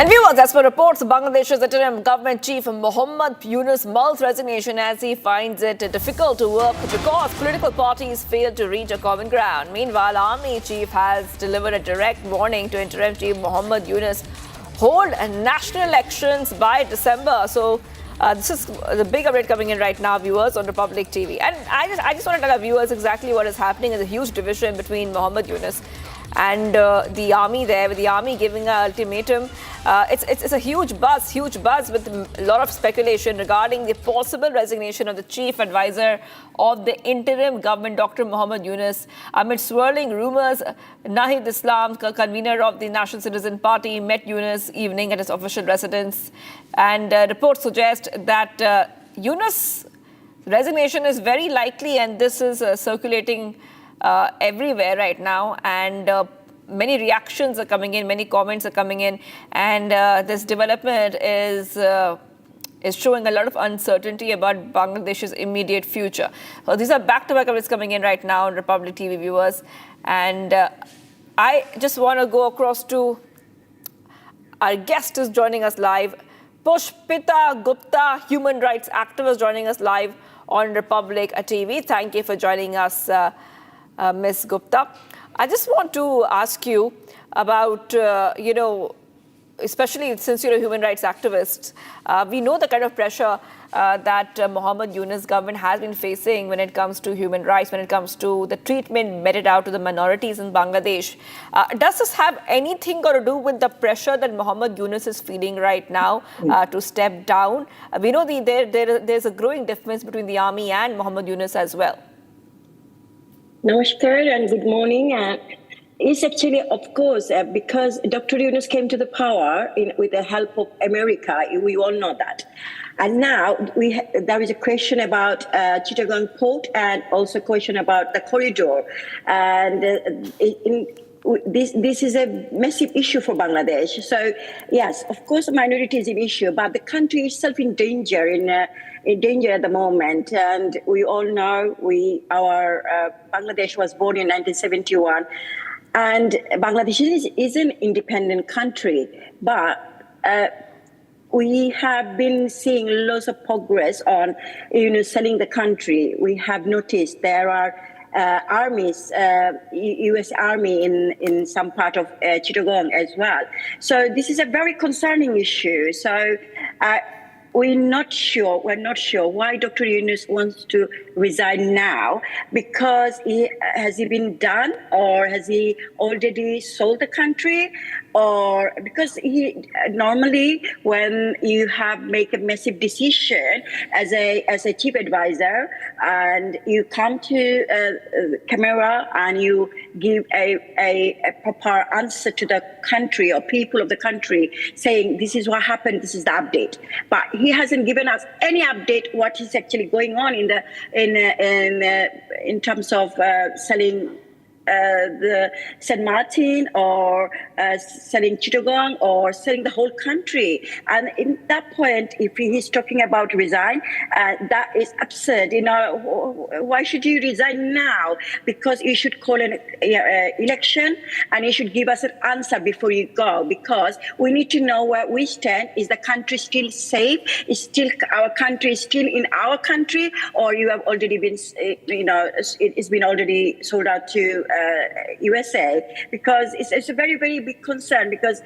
And viewers, as per reports, Bangladesh's interim government chief Mohd Yunus Mulls' resignation as he finds it difficult to work because political parties failed to reach a common ground. Meanwhile, Army chief has delivered a direct warning to interim chief Mohd Yunus hold national elections by December. So this is the big update coming in right now, viewers, on Republic TV. And I just want to tell our viewers exactly what is happening. There's a huge division between Mohd Yunus and the army there, with the army giving an ultimatum. It's a huge buzz with a lot of speculation regarding the possible resignation of the chief advisor of the interim government, Dr. Mohd Yunus. Amid swirling rumors, Nahid Islam, convener of the National Citizen Party, met Yunus evening at his official residence. And reports suggest that Yunus' resignation is very likely, and this is circulating everywhere right now, and many reactions are coming in, many comments are coming in, and this development is showing a lot of uncertainty about Bangladesh's immediate future. So these are back-to-back updates coming in right now on Republic TV, viewers, and I just want to go across to our guest who's joining us live, Pushpita Gupta, human rights activist, joining us live on Republic TV. Thank you for joining us, Ms. Gupta. I just want to ask you about, especially since you're a human rights activist, we know the kind of pressure that Mohd Yunus government has been facing when it comes to human rights, when it comes to the treatment meted out to the minorities in Bangladesh. Does this have anything got to do with the pressure that Mohd Yunus is feeling right now to step down? We know there's a growing difference between the army and Mohd Yunus as well. Namaskar and good morning. It's actually, of course, because Dr. Yunus came to the power with the help of America. We all know that. And now there is a question about Chittagong port and also a question about the corridor. And this is a massive issue for Bangladesh. So, yes, of course, minority is an issue, but the country itself in danger, in danger at the moment. And we all know Bangladesh was born in 1971. And Bangladesh is an independent country, but we have been seeing lots of progress on, selling the country. We have noticed there are armies, U.S. Army in some part of Chittagong as well. So this is a very concerning issue. So we're not sure why Dr. Yunus wants to resign now, because has he been done, or has he already sold the country, or because he normally when you make a massive decision as a chief advisor and you come to camera and you give a proper answer to the country or people of the country, saying this is what happened, this is the update, but he hasn't given us any update what is actually going on in terms of selling the St. Martin, or selling Chittagong, or selling the whole country. And in that point, if he is talking about resign, that is absurd. Why should you resign now? Because you should call an election, and you should give us an answer before you go, because we need to know where we stand. Is the country still safe? Is our country still in our country, or you have already been, it's been already sold out to USA? Because it's a very, very big concern, because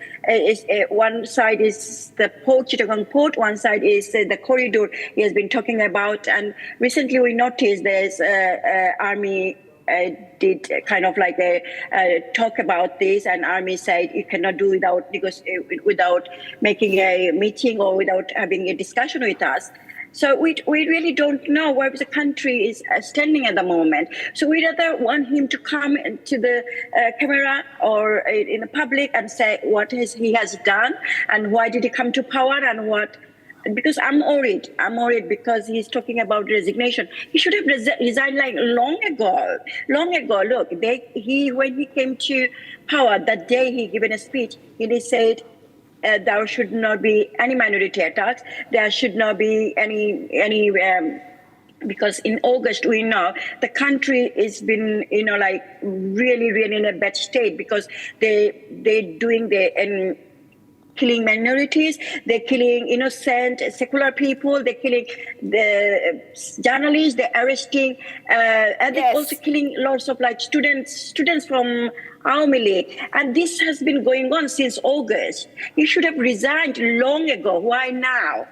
one side is the port, Chittagong port, one side is the corridor he has been talking about. And recently we noticed there's army did kind of like a talk about this, and army said you cannot do without making a meeting or without having a discussion with us. So we really don't know where the country is standing at the moment. So we rather want him to come to the camera or in the public and say what he has done and why did he come to power and what. Because I'm worried because he's talking about resignation. He should have resigned like long ago. Look, when he came to power, that day he given a speech, he said, there should not be any minority attacks. There should not be any because in August we know the country has been really in a bad state, because they're doing killing minorities, they're killing innocent secular people, they're killing the journalists, they're arresting, and they're also killing lots of like students from Army League. And this has been going on since August. He should have resigned long ago. Why now?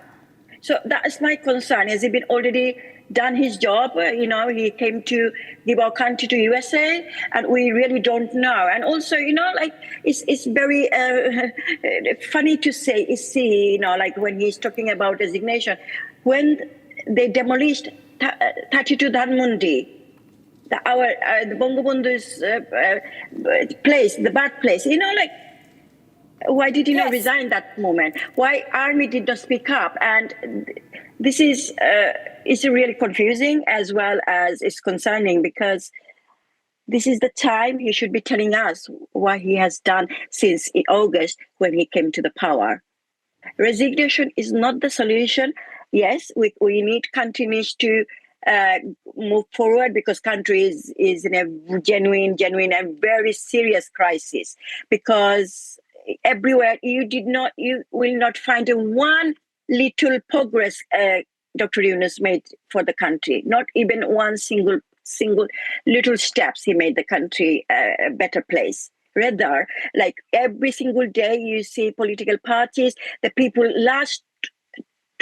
So that is my concern. Has he been already done his job? He came to give our country to USA, and we really don't know. And also, it's very funny to see, like when he's talking about resignation, when they demolished 32 Dhanmondi, the Bangabandhu's place, the birthplace, why did he not resign that moment? Why army did not speak up? And this is really confusing as well as it's concerning, because this is the time he should be telling us what he has done since August when he came to the power. Resignation is not the solution. Yes, we need countries to move forward, because country is in a genuine and very serious crisis, because everywhere you will not find one little progress Dr. Yunus made for the country. Not even one single little steps he made the country a better place. Rather, like every single day you see political parties, the people last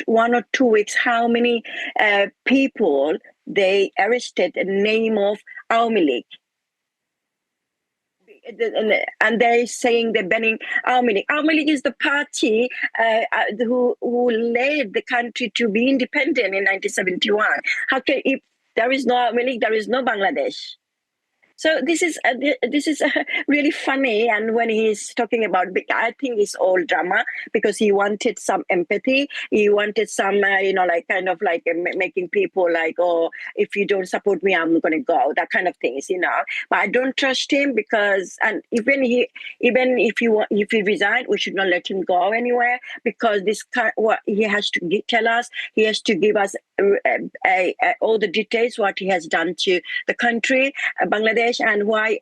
1 or 2 weeks, how many people they arrested in the name of Army League. And they're saying they're banning Army League. Army League is the party who led the country to be independent in 1971. How can, if there is no Army League, there is no Bangladesh? So this is really funny. And when he's talking about, I think it's all drama, because he wanted some empathy. He wanted some, making people like, oh, if you don't support me, I'm going to go. That kind of things, But I don't trust him, because, and even if he resign, we should not let him go anywhere, because what he has to tell us, he has to give us all the details what he has done to the country, Bangladesh, and why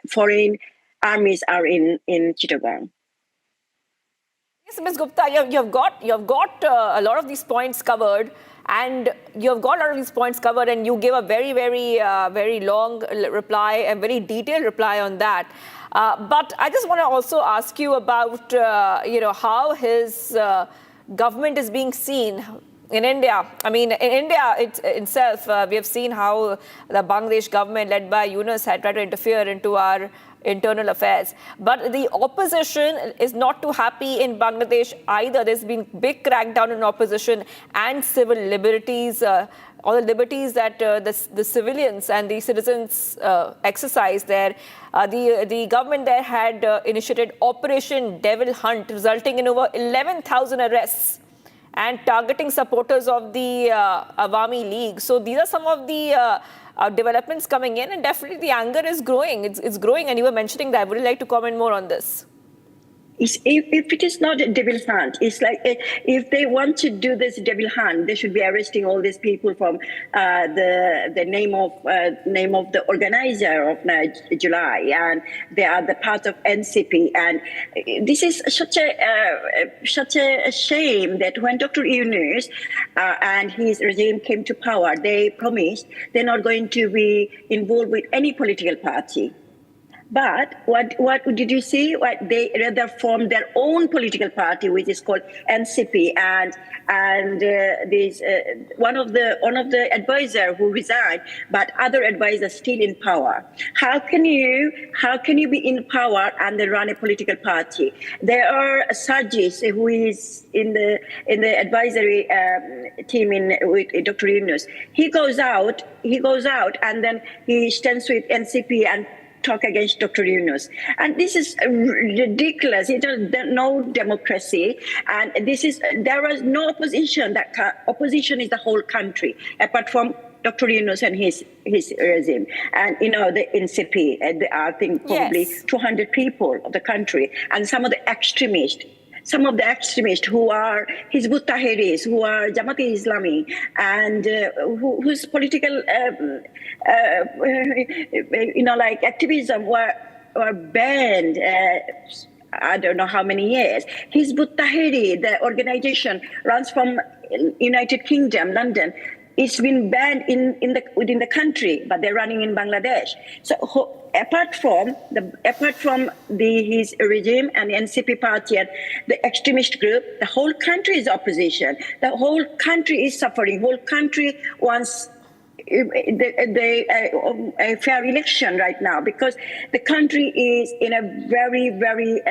foreign armies are in Chittagong. Yes, Ms. Gupta, you've got a lot of these points covered, and you've got a lot of these points covered, and you give a very, very, very long reply, a very detailed reply on that. But I just want to also ask you about, how his government is being seen in India. I mean, in India itself, we have seen how the Bangladesh government led by Yunus had tried to interfere into our internal affairs. But the opposition is not too happy in Bangladesh either. There's been big crackdown in opposition and civil liberties, all the liberties that the civilians and the citizens exercise there. The government there had initiated Operation Devil Hunt, resulting in over 11,000 arrests and targeting supporters of the Awami League. So these are some of the developments coming in, and definitely the anger is growing. It's growing, and you were mentioning that. Would you like to comment more on this? If it is not a devil hunt, it's like if they want to do this devil hunt, they should be arresting all these people from the name of the organizer of July, and they are the part of NCP. And this is such a shame that when Dr. Yunus and his regime came to power, they promised they're not going to be involved with any political party. But what did you see? They rather formed their own political party, which is called NCP, and one of the advisor who resigned, but other advisors still in power. How can you be in power and then run a political party? There are Sajis who is in the advisory team with Dr. Yunus. He goes out, and then he stands with NCP and talk against Dr. Yunus. And this is ridiculous. There's no democracy. And there was no opposition. Opposition is the whole country, apart from Dr. Yunus and his regime. And, the NCP, I think probably 200 people of the country. And some of the extremists who are Hizbut Tahriris, who are Jamaat-e Islami, and whose political, activism were banned I don't know how many years. Hizb ut-Tahrir, the organization, runs from United Kingdom, London. It's been banned within the country, but they're running in Bangladesh. So apart from his regime and the NCP party and the extremist group, the whole country is opposition. The whole country is suffering. Whole country wants a fair election right now, because the country is in a very, very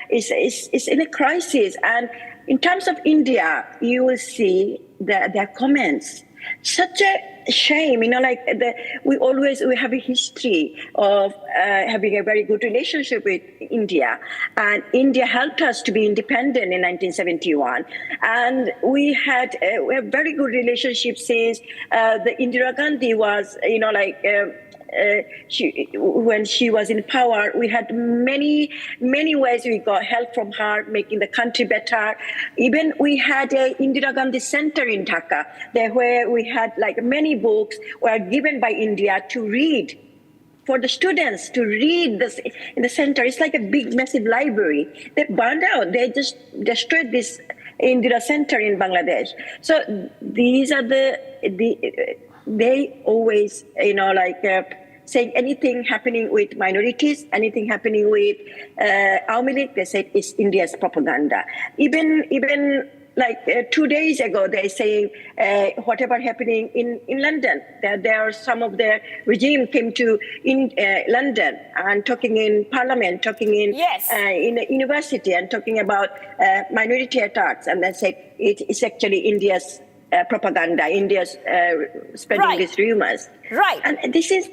is in a crisis. And in terms of India, you will see their comments. Such a shame, we have a history of having a very good relationship with India, and India helped us to be independent in 1971, and we had a very good relationship since the Indira Gandhi was, when she was in power. We had many ways we got help from her, making the country better. Even we had a Indira Gandhi Center in Dhaka, there where we had many books were given by India to read, for the students to read this in the center. It's like a big, massive library. They burned out. They just destroyed this Indira Center in Bangladesh. So these are they always, saying anything happening with minorities, anything happening with Aumi League, they said it's India's propaganda. Even 2 days ago, they're saying whatever happening in London, that there are some of the regime came to London and talking in parliament, talking in a university and talking about minority attacks, and they said it's actually India's propaganda, India's spreading these rumors. Right. And this is